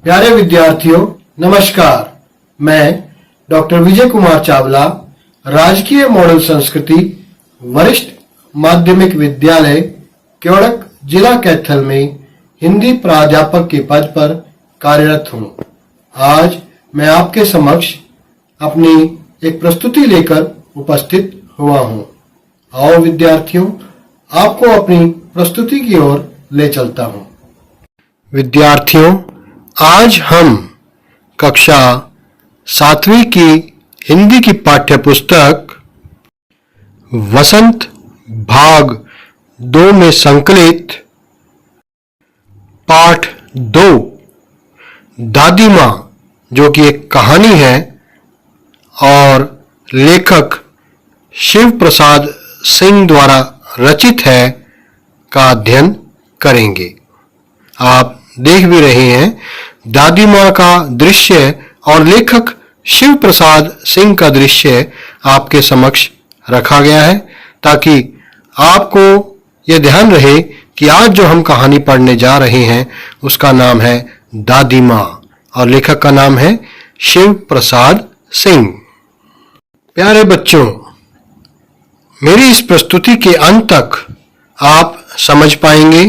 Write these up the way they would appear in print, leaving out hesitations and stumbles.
प्यारे विद्यार्थियों, नमस्कार। मैं डॉक्टर विजय कुमार चावला, राजकीय मॉडल संस्कृति वरिष्ठ माध्यमिक विद्यालय क्योड़क, जिला कैथल में हिंदी प्राध्यापक के पद पर कार्यरत हूँ। आज मैं आपके समक्ष अपनी एक प्रस्तुति लेकर उपस्थित हुआ हूँ। आओ विद्यार्थियों, आपको अपनी प्रस्तुति की ओर ले चलता हूँ। विद्यार्थियों, आज हम कक्षा 7वीं की हिंदी की पाठ्य पुस्तक वसंत भाग 2 में संकलित पाठ 2 दादी माँ, जो कि एक कहानी है और लेखक शिव प्रसाद सिंह द्वारा रचित है, का अध्ययन करेंगे। आप देख भी रहे हैं, दादी माँ का दृश्य और लेखक शिव प्रसाद सिंह का दृश्य आपके समक्ष रखा गया है, ताकि आपको यह ध्यान रहे कि आज जो हम कहानी पढ़ने जा रहे हैं उसका नाम है दादी माँ और लेखक का नाम है शिव प्रसाद सिंह। प्यारे बच्चों, मेरी इस प्रस्तुति के अंत तक आप समझ पाएंगे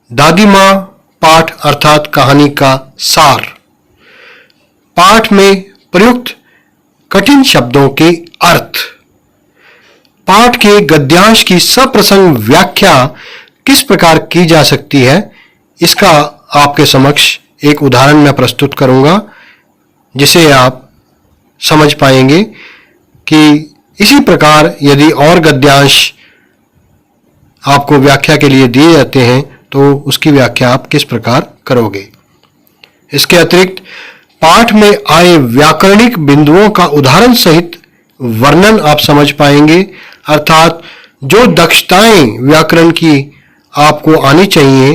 दादी माँ पाठ अर्थात कहानी का सार। पाठ में प्रयुक्त कठिन शब्दों के अर्थ, पाठ के गद्यांश की सप्रसंग व्याख्या किस प्रकार की जा सकती है, इसका आपके समक्ष एक उदाहरण मैं प्रस्तुत करूंगा, जिसे आप समझ पाएंगे कि इसी प्रकार यदि और गद्यांश आपको व्याख्या के लिए दिए जाते हैं तो उसकी व्याख्या आप किस प्रकार करोगे। इसके अतिरिक्त पाठ में आए व्याकरणिक बिंदुओं का उदाहरण सहित वर्णन आप समझ पाएंगे, अर्थात जो दक्षताएं व्याकरण की आपको आनी चाहिए,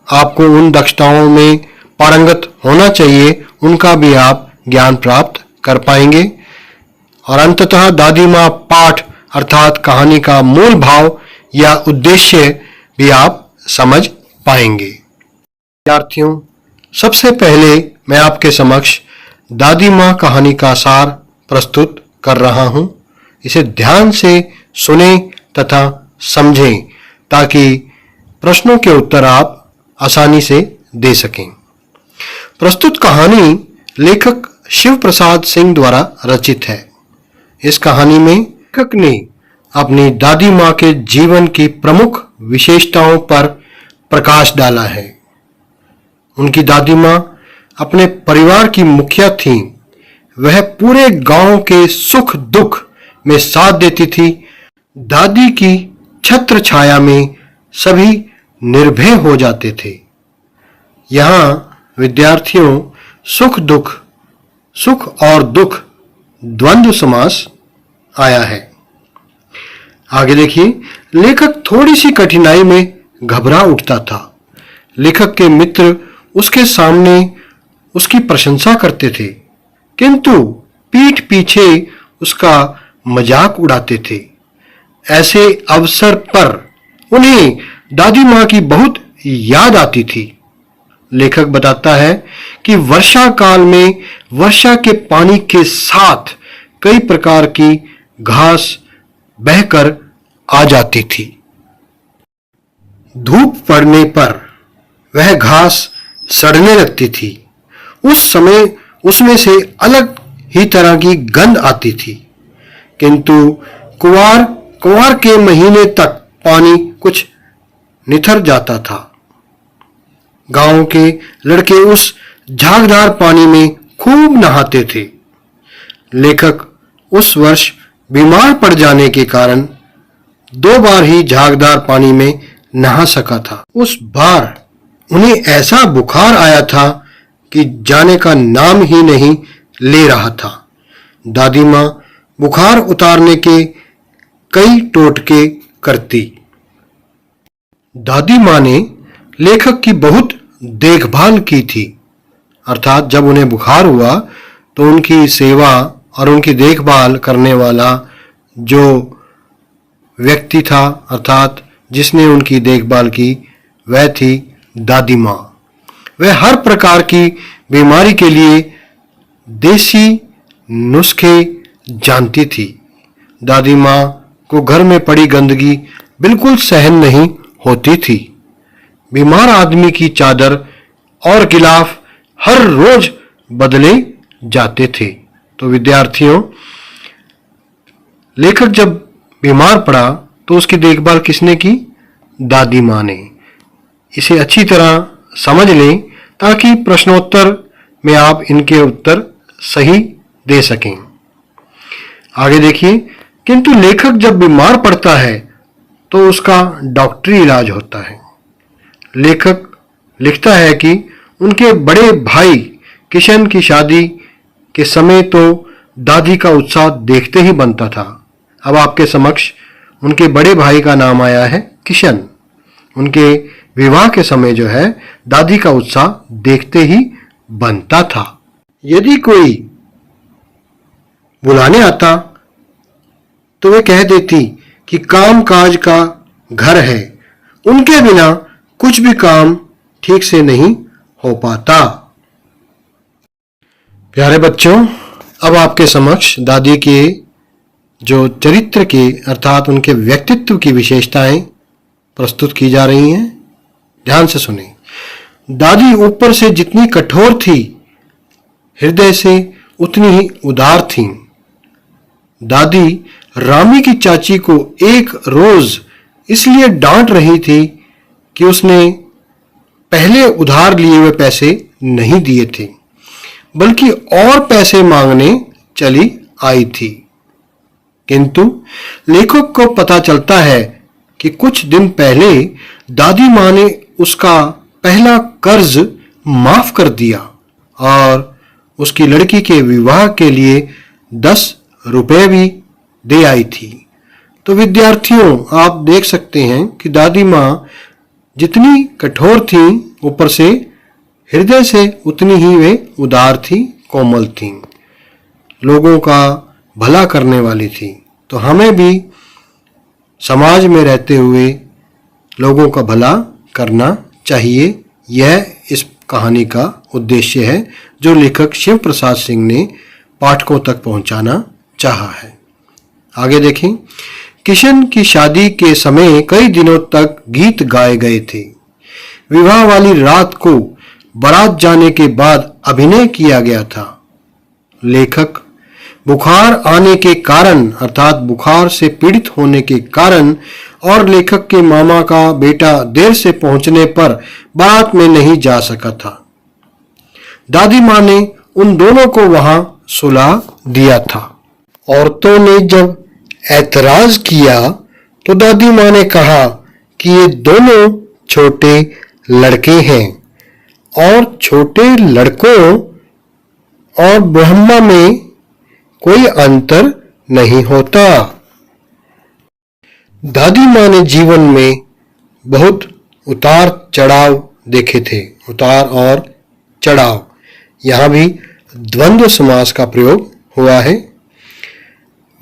आपको उन दक्षताओं में पारंगत होना चाहिए, उनका भी आप ज्ञान प्राप्त कर पाएंगे। और अंततः दादी माँ पाठ अर्थात कहानी का मूल भाव या उद्देश्य भी आप समझ पाएंगे। विद्यार्थियों, सबसे पहले मैं आपके समक्ष दादी माँ कहानी का सार प्रस्तुत कर रहा हूं। इसे ध्यान से सुने तथा समझें, ताकि प्रश्नों के उत्तर आप आसानी से दे सकें। प्रस्तुत कहानी लेखक शिव प्रसाद सिंह द्वारा रचित है। इस कहानी में लेखक ने अपनी दादी माँ के जीवन की प्रमुख विशेषताओं पर प्रकाश डाला है। उनकी दादी माँ अपने परिवार की मुखिया थीं। वह पूरे गांव के सुख दुख में साथ देती थी। दादी की छत्र छाया में सभी निर्भय हो जाते थे। यहाँ विद्यार्थियों, सुख दुख, सुख और दुख द्वंद्व समास आया है। आगे देखिए, लेखक थोड़ी सी कठिनाई में घबरा उठता था। लेखक के मित्र उसके सामने उसकी प्रशंसा करते थे, किंतु पीठ पीछे उसका मजाक उड़ाते थे। ऐसे अवसर पर उन्हें दादी माँ की बहुत याद आती थी। लेखक बताता है कि वर्षा काल में वर्षा के पानी के साथ कई प्रकार की घास बहकर आ जाती थी। धूप पड़ने पर वह घास सड़ने लगती थी। उस समय उसमें से अलग ही तरह की गंध आती थी, किंतु कुंवार के महीने तक पानी कुछ निथर जाता था। गांव के लड़के उस झागदार पानी में खूब नहाते थे। लेखक उस वर्ष बीमार पड़ जाने के कारण 2 बार ही झागदार पानी में नहा सका था। उस बार उन्हें ऐसा बुखार आया था कि जाने का नाम ही नहीं ले रहा था। दादी माँ बुखार उतारने के कई टोटके करती। दादी माँ ने लेखक की बहुत देखभाल की थी, अर्थात जब उन्हें बुखार हुआ तो उनकी सेवा और उनकी देखभाल करने वाला जो व्यक्ति था, अर्थात जिसने उनकी देखभाल की, वह थी दादी माँ। वह हर प्रकार की बीमारी के लिए देसी नुस्खे जानती थी। दादी माँ को घर में पड़ी गंदगी बिल्कुल सहन नहीं होती थी। बीमार आदमी की चादर और गिलाफ हर रोज बदले जाते थे। तो विद्यार्थियों, लेखक जब बीमार पड़ा तो उसकी देखभाल किसने की? दादी माँ ने। इसे अच्छी तरह समझ लें ताकि प्रश्नोत्तर में आप इनके उत्तर सही दे सकें। आगे देखिए, किंतु लेखक जब बीमार पड़ता है तो उसका डॉक्टरी इलाज होता है। लेखक लिखता है कि उनके बड़े भाई किशन की शादी के समय तो दादी का उत्साह देखते ही बनता था। अब आपके समक्ष उनके बड़े भाई का नाम आया है किशन। उनके विवाह के समय जो है दादी का उत्साह देखते ही बनता था। यदि कोई बुलाने आता तो वे कह देती कि काम काज का घर है, उनके बिना कुछ भी काम ठीक से नहीं हो पाता। प्यारे बच्चों, अब आपके समक्ष दादी के जो चरित्र के अर्थात उनके व्यक्तित्व की विशेषताएं प्रस्तुत की जा रही हैं। ध्यान से सुने। दादी ऊपर से जितनी कठोर थी, हृदय से उतनी ही उदार थीं। दादी रामी की चाची को एक रोज इसलिए डांट रही थी कि उसने पहले उधार लिए हुए पैसे नहीं दिए थे, बल्कि और पैसे मांगने चली आई थी। किंतु लेखक को पता चलता है कि कुछ दिन पहले दादी माँ ने उसका पहला कर्ज माफ कर दिया और उसकी लड़की के विवाह के लिए 10 रुपए भी दे आई थी। तो विद्यार्थियों, आप देख सकते हैं कि दादी माँ जितनी कठोर थी, ऊपर से हृदय से उतनी ही वे उदार थी, कोमल थी, लोगों का भला करने वाली थी। तो हमें भी समाज में रहते हुए लोगों का भला करना चाहिए। यह इस कहानी का उद्देश्य है जो लेखक शिव प्रसाद सिंह ने पाठकों तक पहुंचाना चाहा है। आगे देखें। किशन की शादी के समय कई दिनों तक गीत गाए गए थे। विवाह वाली रात को बारात जाने के बाद अभिनय किया गया था। लेखक बुखार आने के कारण अर्थात बुखार से पीड़ित होने के कारण और लेखक के मामा का बेटा देर से पहुंचने पर बारात में नहीं जा सका था। दादी माँ ने उन दोनों को वहां सुला दिया था। औरतों ने जब ऐतराज किया तो दादी माँ ने कहा कि ये दोनों छोटे लड़के हैं और छोटे लड़कों और ब्रह्मा में कोई अंतर नहीं होता। दादी माँ ने जीवन में बहुत उतार चढ़ाव देखे थे। उतार और चढ़ाव, यहाँ भी द्वंद्व समास का प्रयोग हुआ है।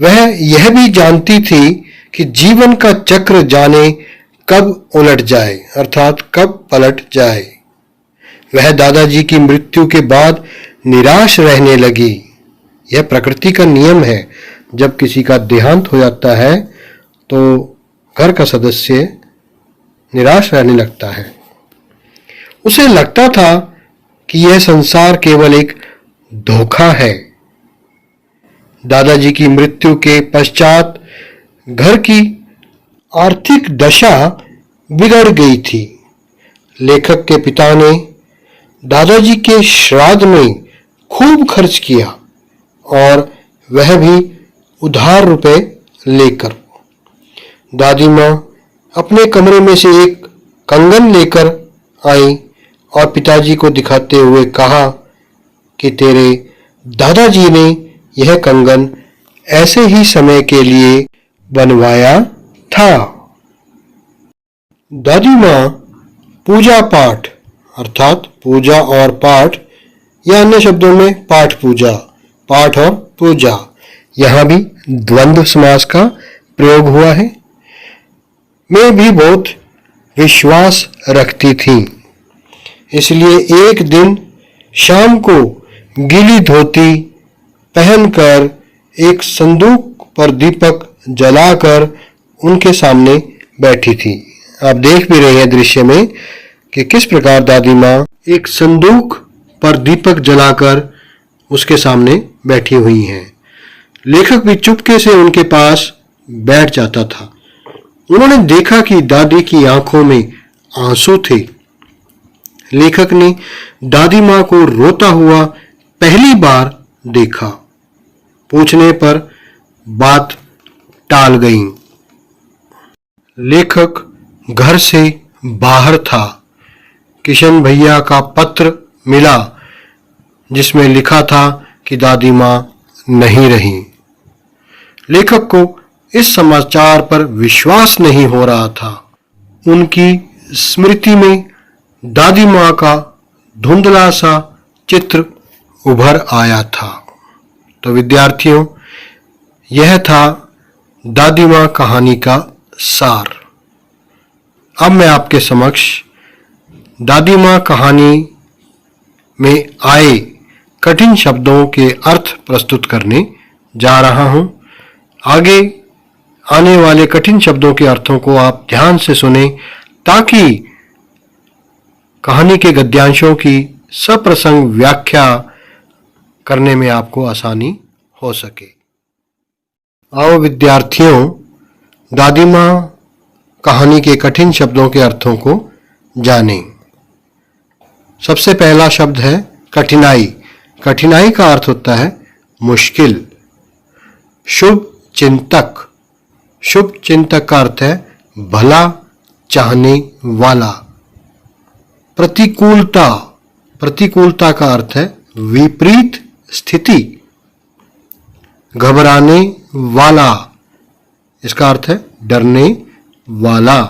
वह यह भी जानती थी कि जीवन का चक्र जाने कब उलट जाए अर्थात कब पलट जाए। वह दादाजी की मृत्यु के बाद निराश रहने लगी। यह प्रकृति का नियम है। जब किसी का देहांत हो जाता है तो घर का सदस्य निराश रहने लगता है। उसे लगता था कि यह संसार केवल एक धोखा है। दादाजी की मृत्यु के पश्चात घर की आर्थिक दशा बिगड़ गई थी। लेखक के पिता ने दादाजी के श्राद्ध में खूब खर्च किया और वह भी उधार रुपए लेकर। दादी माँ अपने कमरे में से एक कंगन लेकर आई और पिताजी को दिखाते हुए कहा कि तेरे दादाजी ने यह कंगन ऐसे ही समय के लिए बनवाया था। दादी माँ पूजा पाठ अर्थात पूजा और पाठ या अन्य शब्दों में पाठ पूजा, पाठ और पूजा, यहाँ भी द्वंद्व समास का प्रयोग हुआ है, में भी बहुत विश्वास रखती थी। इसलिए एक दिन शाम को गीली धोती पहनकर एक संदूक पर दीपक जलाकर उनके सामने बैठी थी। आप देख भी रहे हैं दृश्य में कि किस प्रकार दादी माँ एक संदूक पर दीपक जलाकर उसके सामने बैठी हुई हैं। लेखक भी चुपके से उनके पास बैठ जाता था। उन्होंने देखा कि दादी की आंखों में आंसू थे। लेखक ने दादी माँ को रोता हुआ पहली बार देखा। पूछने पर बात टाल गई। लेखक घर से बाहर था। किशन भैया का पत्र मिला जिसमें लिखा था कि दादी माँ नहीं रही। लेखक को इस समाचार पर विश्वास नहीं हो रहा था। उनकी स्मृति में दादी माँ का धुंधला सा चित्र उभर आया था। तो विद्यार्थियों, यह था दादी माँ कहानी का सार। अब मैं आपके समक्ष दादी माँ कहानी में आए कठिन शब्दों के अर्थ प्रस्तुत करने जा रहा हूं। आगे आने वाले कठिन शब्दों के अर्थों को आप ध्यान से सुने ताकि कहानी के गद्यांशों की सप्रसंग व्याख्या करने में आपको आसानी हो सके। आओ विद्यार्थियों, दादी माँ कहानी के कठिन शब्दों के अर्थों को जानें। सबसे पहला शब्द है कठिनाई। कठिनाई का अर्थ होता है मुश्किल। शुभ चिंतक। शुभ चिंतक का अर्थ है भला चाहने वाला। प्रतिकूलता। प्रतिकूलता का अर्थ है विपरीत स्थिति। घबराने वाला, इसका अर्थ है डरने वाला।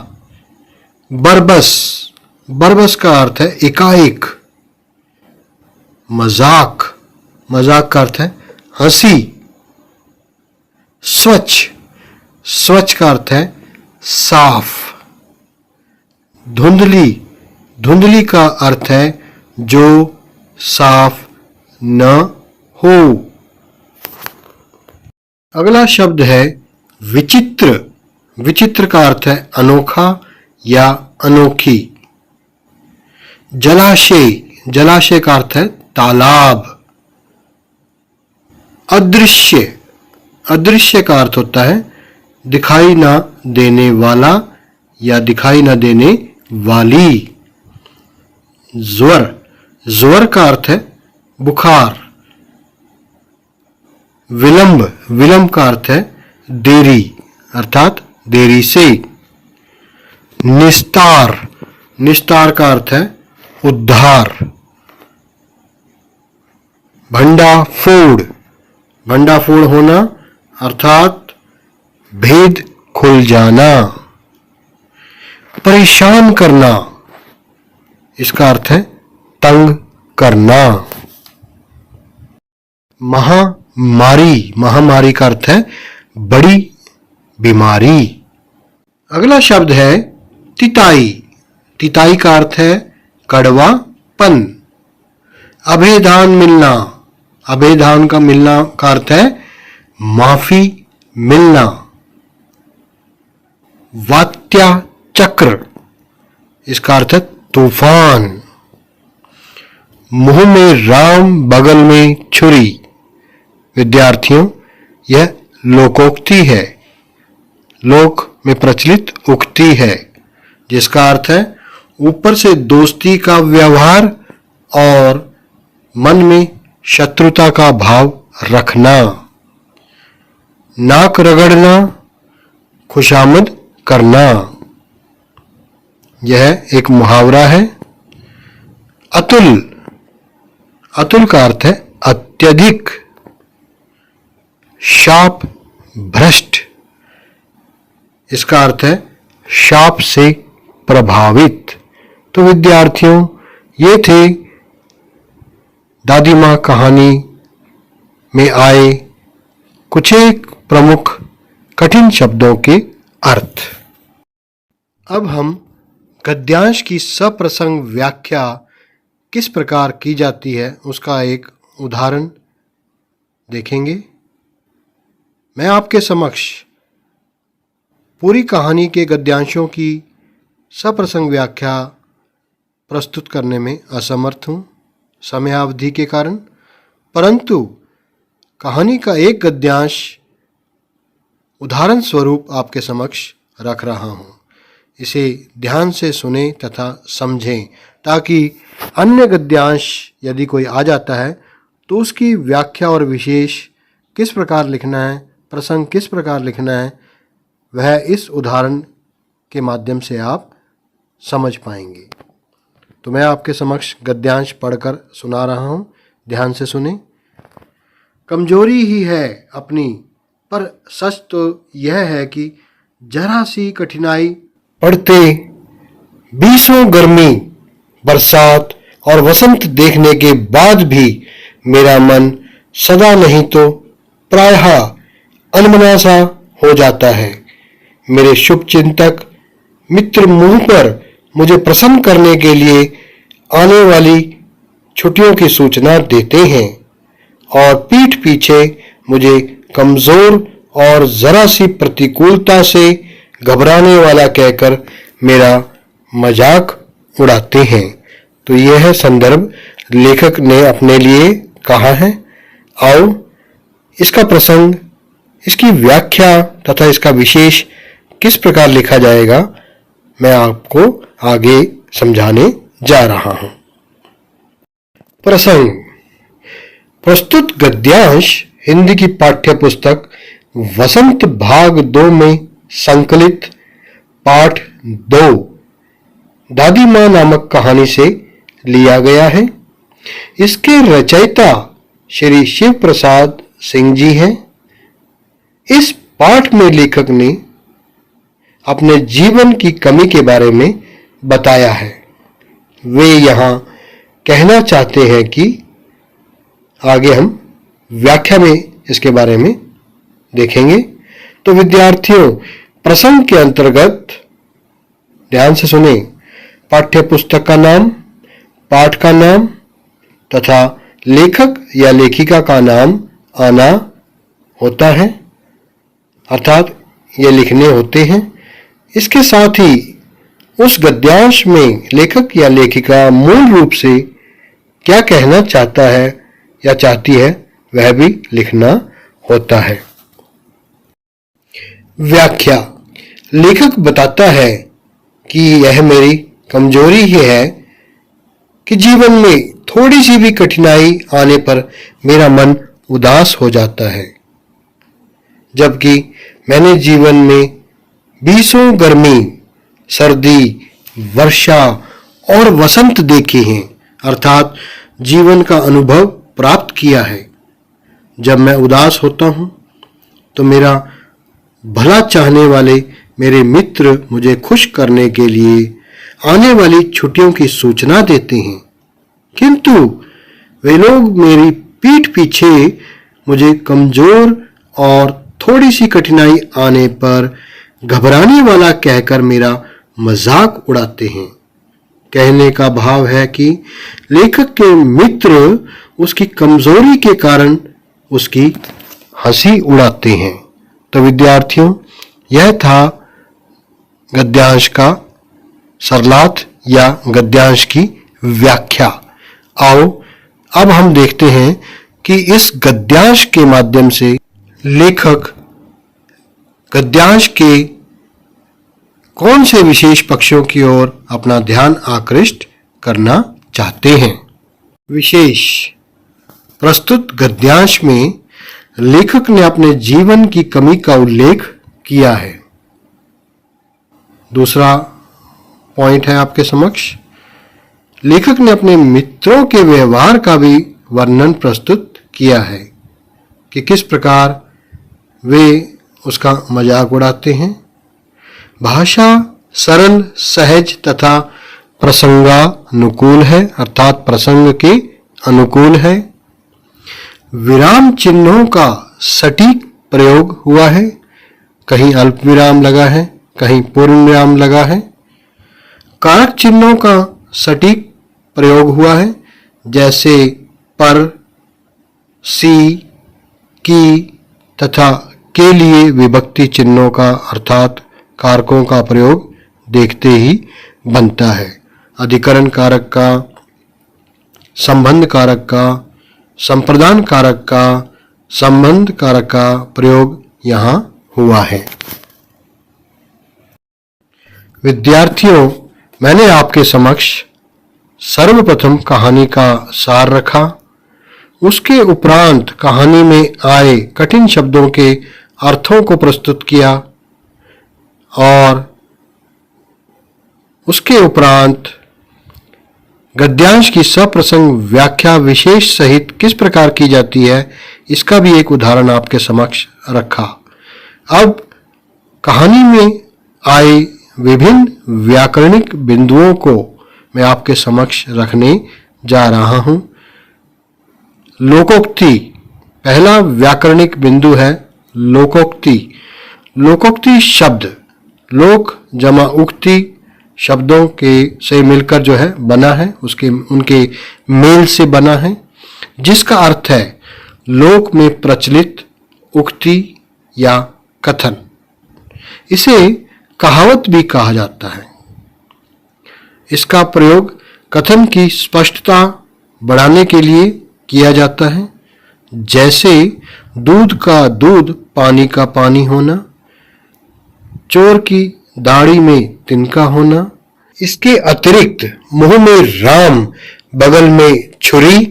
बरबस। बरबस का अर्थ है एकाएक। मजाक। मजाक का अर्थ है हंसी। स्वच्छ। स्वच्छ का अर्थ है साफ। धुंधली। धुंधली का अर्थ है जो साफ न हो। अगला शब्द है विचित्र। विचित्र का अर्थ है अनोखा या अनोखी। जलाशय। जलाशय का अर्थ है तालाब। अदृश्य। अदृश्य का अर्थ होता है दिखाई ना देने वाला या दिखाई ना देने वाली। ज्वर। ज्वर का अर्थ है बुखार। विलंब। विलंब का अर्थ है देरी अर्थात देरी से। निस्तार। निस्तार का अर्थ है उद्धार। भंडाफोड़। भंडाफोड़ होना अर्थात भेद खुल जाना। परेशान करना, इसका अर्थ है तंग करना। महामारी। महामारी का अर्थ है बड़ी बीमारी। अगला शब्द है तिताई। तिताई का अर्थ है कड़वापन। अभेदान मिलना। अभेदान का मिलना का अर्थ है माफी मिलना। वात्या चक्र, इसका अर्थ है तूफान। मुंह में राम बगल में छुरी। विद्यार्थियों, यह लोकोक्ति है। लोक में प्रचलित उक्ति है जिसका अर्थ है ऊपर से दोस्ती का व्यवहार और मन में शत्रुता का भाव रखना। नाक रगड़ना, खुशामद करना, यह एक मुहावरा है। अतुल। अतुल का अर्थ है अत्यधिक। शाप भ्रष्ट, इसका अर्थ है शाप से प्रभावित। तो विद्यार्थियों, ये थे दादी माँ कहानी में आए कुछ एक प्रमुख कठिन शब्दों के अर्थ। अब हम गद्यांश की सप्रसंग व्याख्या किस प्रकार की जाती है उसका एक उदाहरण देखेंगे। मैं आपके समक्ष पूरी कहानी के गद्यांशों की सप्रसंग व्याख्या प्रस्तुत करने में असमर्थ हूँ समयावधि के कारण, परंतु कहानी का एक गद्यांश उदाहरण स्वरूप आपके समक्ष रख रहा हूँ। इसे ध्यान से सुने तथा समझें ताकि अन्य गद्यांश यदि कोई आ जाता है तो उसकी व्याख्या और विशेष किस प्रकार लिखना है, प्रसंग किस प्रकार लिखना है, वह इस उदाहरण के माध्यम से आप समझ पाएंगे। तो मैं आपके समक्ष गद्यांश पढ़कर सुना रहा हूँ, ध्यान से सुने। कमजोरी ही है अपनी, पर सच तो यह है कि जरा सी कठिनाई पड़ते बीसों गर्मी, बरसात और वसंत देखने के बाद भी मेरा मन सदा नहीं तो प्रायः अनमना सा हो जाता है। मेरे शुभचिंतक मित्र मुंह पर मुझे प्रसन्न करने के लिए आने वाली छुट्टियों की सूचना देते हैं और पीठ पीछे मुझे कमजोर और जरा सी प्रतिकूलता से घबराने वाला कहकर मेरा मजाक उड़ाते हैं। तो यह संदर्भ लेखक ने अपने लिए कहा है। आओ इसका प्रसंग, इसकी व्याख्या तथा इसका विशेष किस प्रकार लिखा जाएगा मैं आपको आगे समझाने जा रहा हूं। प्रसंग। प्रस्तुत गद्यांश हिंदी की पाठ्य पुस्तक वसंत भाग 2 में संकलित पाठ 2 दादी मां नामक कहानी से लिया गया है। इसके रचयिता श्री शिव प्रसाद सिंह जी हैं। इस पाठ में लेखक ने अपने जीवन की कमी के बारे में बताया है। वे यहाँ कहना चाहते हैं कि आगे हम व्याख्या में इसके बारे में देखेंगे। तो विद्यार्थियों, प्रसंग के अंतर्गत ध्यान से सुने, पाठ्य पुस्तक का नाम, पाठ का नाम तथा लेखक या लेखिका का नाम आना होता है, अर्थात ये लिखने होते हैं। इसके साथ ही उस गद्यांश में लेखक या लेखिका मूल रूप से क्या कहना चाहता है या चाहती है वह भी लिखना होता है। व्याख्या। लेखक बताता है कि यह मेरी कमजोरी ही है कि जीवन में थोड़ी सी भी कठिनाई आने पर मेरा मन उदास हो जाता है, जबकि मैंने जीवन में बीसों गर्मी, सर्दी, वर्षा और वसंत देखे हैं, अर्थात जीवन का अनुभव प्राप्त किया है। जब मैं उदास होता हूं तो मेरा भला चाहने वाले मेरे मित्र मुझे खुश करने के लिए आने वाली छुट्टियों की सूचना देते हैं, किंतु वे लोग मेरी पीठ पीछे मुझे कमजोर और थोड़ी सी कठिनाई आने पर घबराने वाला कहकर मेरा मजाक उड़ाते हैं। कहने का भाव है कि लेखक के मित्र उसकी कमजोरी के कारण उसकी हंसी उड़ाते हैं। तो विद्यार्थियों, यह था गद्यांश का सरलार्थ या गद्यांश की व्याख्या। आओ अब हम देखते हैं कि इस गद्यांश के माध्यम से लेखक गद्यांश के कौन से विशेष पक्षों की ओर अपना ध्यान आकृष्ट करना चाहते हैं। विशेष। प्रस्तुत गद्यांश में लेखक ने अपने जीवन की कमी का उल्लेख किया है। दूसरा पॉइंट है आपके समक्ष, लेखक ने अपने मित्रों के व्यवहार का भी वर्णन प्रस्तुत किया है कि किस प्रकार वे उसका मजाक उड़ाते हैं। भाषा सरल, सहज तथा प्रसंगानुकूल है, अर्थात प्रसंग के अनुकूल है। विराम चिन्हों का सटीक प्रयोग हुआ है, कहीं अल्प विराम लगा है, कहीं पूर्ण विराम लगा है। कारक चिन्हों का सटीक प्रयोग हुआ है, जैसे पर, सी, की तथा के लिए विभक्ति चिन्हों का अर्थात कारकों का प्रयोग देखते ही बनता है। अधिकरण कारक का, संबंध कारक का, संप्रदान कारक का, संबंध कारक का प्रयोग यहाँ हुआ है। विद्यार्थियों, मैंने आपके समक्ष सर्वप्रथम कहानी का सार रखा, उसके उपरांत कहानी में आए कठिन शब्दों के अर्थों को प्रस्तुत किया और उसके उपरांत गद्यांश की सप्रसंग व्याख्या विशेष सहित किस प्रकार की जाती है इसका भी एक उदाहरण आपके समक्ष रखा। अब कहानी में आए विभिन्न व्याकरणिक बिंदुओं को मैं आपके समक्ष रखने जा रहा हूं। लोकोक्ति पहला व्याकरणिक बिंदु है। लोकोक्ति, लोकोक्ति शब्द लोक जमा उक्ति शब्दों के से मिलकर जो है बना है, उनके मेल से बना है, जिसका अर्थ है लोक में प्रचलित उक्ति या कथन। इसे कहावत भी कहा जाता है। इसका प्रयोग कथन की स्पष्टता बढ़ाने के लिए किया जाता है, जैसे दूध का दूध, पानी का पानी होना, चोर की दाढ़ी में तिनका होना। इसके अतिरिक्त मुंह में राम, बगल में छुरी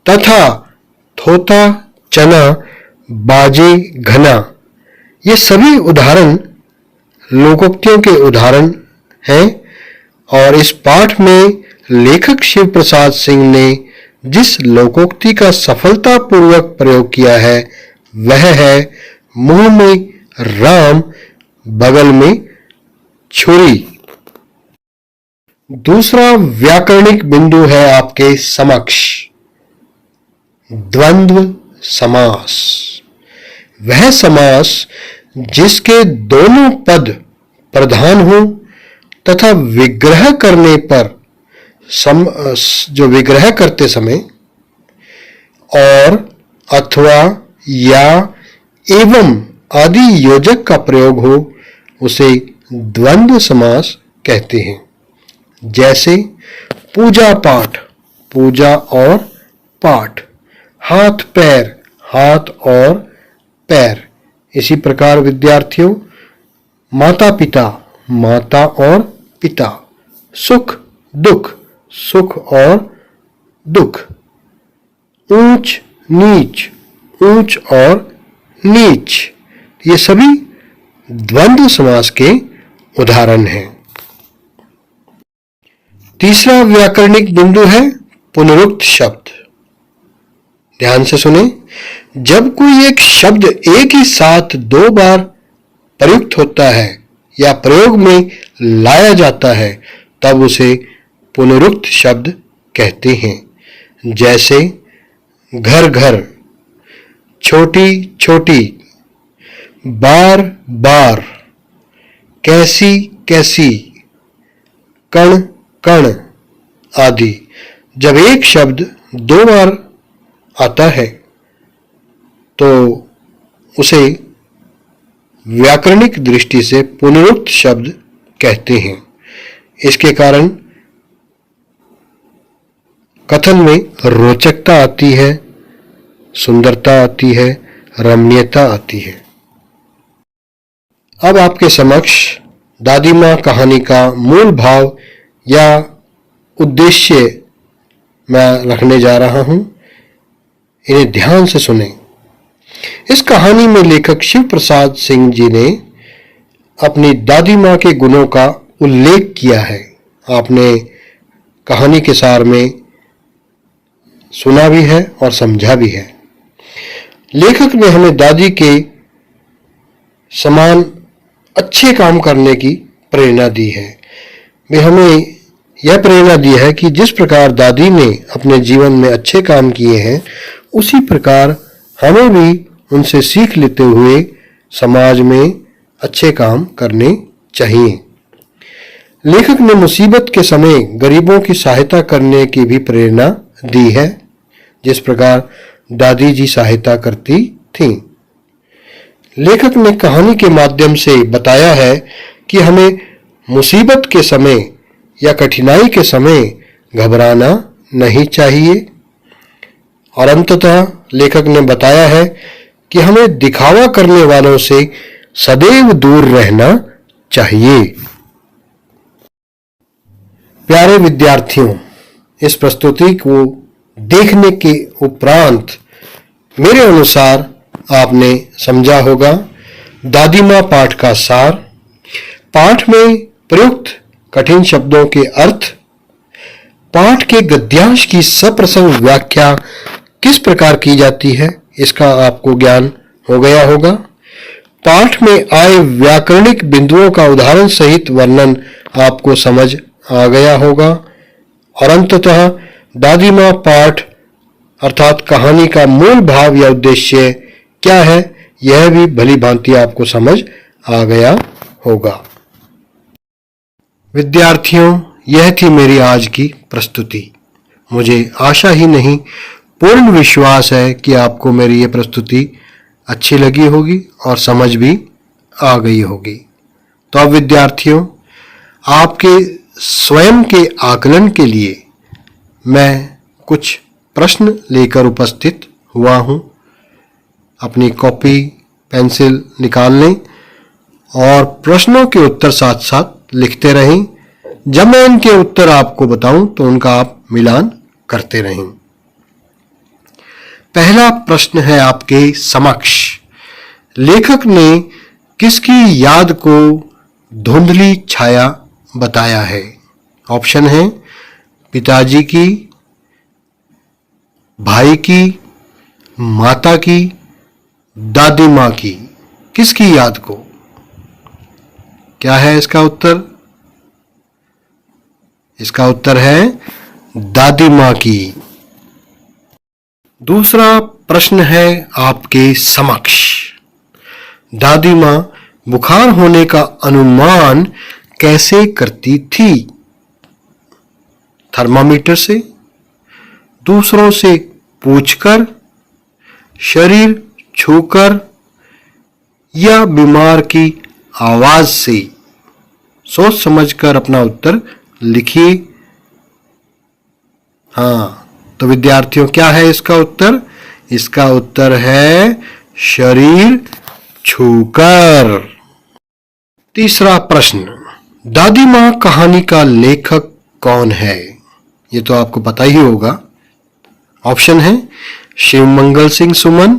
तथा थोथा चना, बाजे घना, ये सभी उदाहरण लोकोक्तियों के उदाहरण हैं। और इस पाठ में लेखक शिव प्रसाद सिंह ने जिस लोकोक्ति का सफलतापूर्वक प्रयोग किया है वह है मुंह में राम, बगल में छुरी। दूसरा व्याकरणिक बिंदु है आपके समक्ष द्वंद्व समास। वह समास जिसके दोनों पद प्रधान हो तथा विग्रह करने पर जो विग्रह करते समय और, अथवा, या, एवं आदि योजक का प्रयोग हो उसे द्वंद्व समास कहते हैं। जैसे पूजा पाठ, पूजा और पाठ, हाथ पैर, हाथ और पैर। इसी प्रकार विद्यार्थियों, माता पिता, माता और पिता, सुख दुख, सुख और दुख, ऊंच नीच, ऊंच और नीच, ये सभी द्वंद्व समास के उदाहरण हैं। तीसरा व्याकरणिक बिंदु है पुनरुक्त शब्द। ध्यान से सुने। जब कोई एक शब्द एक ही साथ दो बार प्रयुक्त होता है या प्रयोग में लाया जाता है तब उसे पुनरुक्त शब्द कहते हैं। जैसे घर घर, छोटी छोटी, बार बार, कैसी कैसी, कण कण आदि। जब एक शब्द दो बार आता है तो उसे व्याकरणिक दृष्टि से पुनरुक्त शब्द कहते हैं। इसके कारण कथन में रोचकता आती है, सुंदरता आती है, रमणीयता आती है। अब आपके समक्ष दादी माँ कहानी का मूल भाव या उद्देश्य मैं रखने जा रहा हूं। इन्हें ध्यान से सुनें। इस कहानी में लेखक शिव प्रसाद सिंह जी ने अपनी दादी माँ के गुणों का उल्लेख किया है। आपने कहानी के सार में सुना भी है और समझा भी है। लेखक ने हमें दादी के समान अच्छे काम करने की प्रेरणा दी है। वे हमें यह प्रेरणा दी है कि जिस प्रकार दादी ने अपने जीवन में अच्छे काम किए हैं उसी प्रकार हमें भी उनसे सीख लेते हुए समाज में अच्छे काम करने चाहिए। लेखक ने मुसीबत के समय गरीबों की सहायता करने की भी प्रेरणा दी है, जिस प्रकार दादी जी सहायता करती थीं। लेखक ने कहानी के माध्यम से बताया है कि हमें मुसीबत के समय या कठिनाई के समय घबराना नहीं चाहिए, और अंततः लेखक ने बताया है कि हमें दिखावा करने वालों से सदैव दूर रहना चाहिए। प्यारे विद्यार्थियों, इस प्रस्तुति को देखने के उपरांत मेरे अनुसार आपने समझा होगा दादी माँ पाठ का सार, पाठ में प्रयुक्त कठिन शब्दों के अर्थ, पाठ के गद्यांश की सप्रसंग व्याख्या किस प्रकार की जाती है इसका आपको ज्ञान हो गया होगा। पाठ में आए व्याकरणिक बिंदुओं का उदाहरण सहित वर्णन आपको समझ आ गया होगा, और अंततः दादी माँ पाठ अर्थात कहानी का मूल भाव या उद्देश्य क्या है यह भी भली भांति आपको समझ आ गया होगा। विद्यार्थियों, यह थी मेरी आज की प्रस्तुति। मुझे आशा ही नहीं पूर्ण विश्वास है कि आपको मेरी ये प्रस्तुति अच्छी लगी होगी और समझ भी आ गई होगी। तो अब विद्यार्थियों, आपके स्वयं के आकलन के लिए मैं कुछ प्रश्न लेकर उपस्थित हुआ हूँ। अपनी कॉपी पेंसिल निकाल लें और प्रश्नों के उत्तर साथ साथ लिखते रहें। जब मैं इनके उत्तर आपको बताऊं तो उनका आप मिलान करते रहें। पहला प्रश्न है आपके समक्ष, लेखक ने किसकी याद को धुंधली छाया बताया है? ऑप्शन है पिताजी की, भाई की, माता की, दादी माँ की। किसकी याद को? क्या है इसका उत्तर? इसका उत्तर है दादी माँ की। दूसरा प्रश्न है आपके समक्ष, दादी माँ बुखार होने का अनुमान कैसे करती थी? थर्मामीटर से, दूसरों से पूछकर, शरीर छूकर, या बीमार की आवाज से? सोच समझकर अपना उत्तर लिखिए। हाँ, तो विद्यार्थियों क्या है इसका उत्तर? इसका उत्तर है शरीर छूकर। तीसरा प्रश्न, दादी माँ कहानी का लेखक कौन है? ये तो आपको पता ही होगा। ऑप्शन है शिवमंगल सिंह सुमन,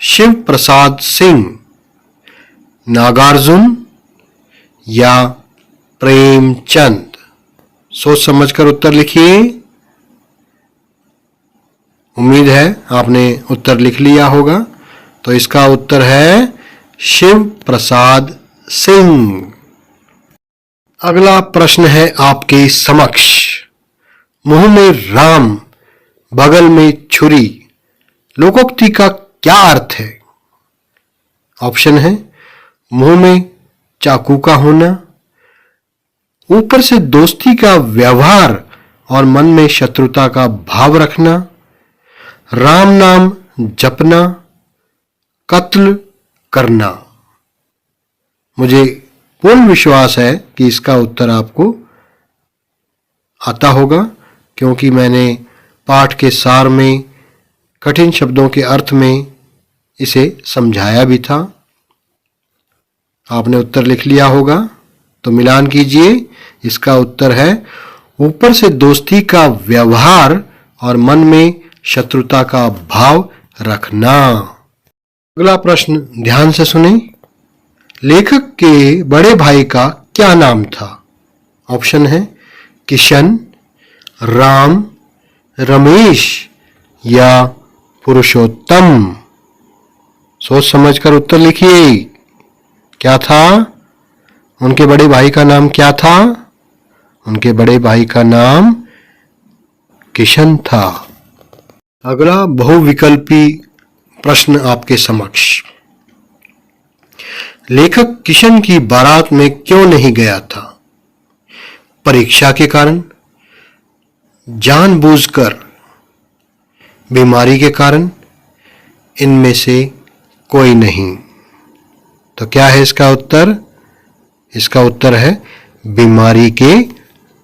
शिव प्रसाद सिंह, नागार्जुन या प्रेमचंद। सोच समझकर उत्तर लिखिए। उम्मीद है आपने उत्तर लिख लिया होगा। तो इसका उत्तर है शिव प्रसाद सिंह। अगला प्रश्न है आपके समक्ष, मुंह में राम बगल में छुरी लोकोक्ति का क्या अर्थ है? ऑप्शन है मुंह में चाकू का होना, ऊपर से दोस्ती का व्यवहार और मन में शत्रुता का भाव रखना, राम नाम जपना, कत्ल करना। मुझे पूर्ण विश्वास है कि इसका उत्तर आपको आता होगा, क्योंकि मैंने पाठ के सार में कठिन शब्दों के अर्थ में इसे समझाया भी था। आपने उत्तर लिख लिया होगा, तो मिलान कीजिए। इसका उत्तर है ऊपर से दोस्ती का व्यवहार और मन में शत्रुता का भाव रखना। अगला प्रश्न ध्यान से सुने, लेखक के बड़े भाई का क्या नाम था? ऑप्शन है किशन, राम, रमेश या पुरुषोत्तम। सोच समझकर उत्तर लिखिए। क्या था? उनके बड़े भाई का नाम क्या था? उनके बड़े भाई का नाम किशन था। अगला बहुविकल्पी प्रश्न आपके समक्ष, लेखक किशन की बारात में क्यों नहीं गया था? परीक्षा के कारण, जानबूझकर बीमारी के कारण, इनमें से कोई नहीं। तो क्या है इसका उत्तर? इसका उत्तर है बीमारी के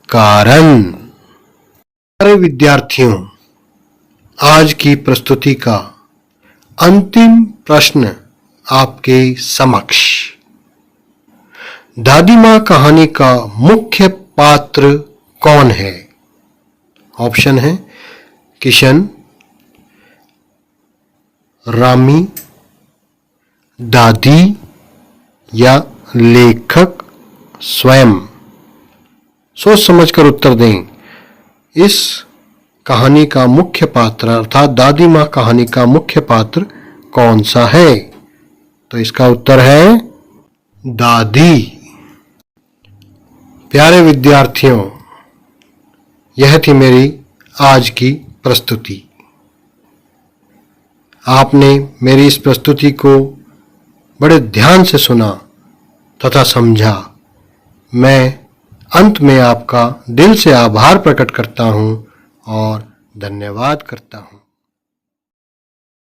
कारण। प्यारे विद्यार्थियों, आज की प्रस्तुति का अंतिम प्रश्न आपके समक्ष। दादी माँ कहानी का मुख्य पात्र कौन है? ऑप्शन है किशन, रामी, दादी या लेखक स्वयं। सोच समझकर उत्तर दें। इस कहानी का मुख्य पात्र अर्थात दादी माँ कहानी का मुख्य पात्र कौन सा है? तो इसका उत्तर है दादी। प्यारे विद्यार्थियों, यह थी मेरी आज की प्रस्तुति। आपने मेरी इस प्रस्तुति को बड़े ध्यान से सुना तथा समझा। मैं अंत में आपका दिल से आभार प्रकट करता हूँ और धन्यवाद करता हूँ।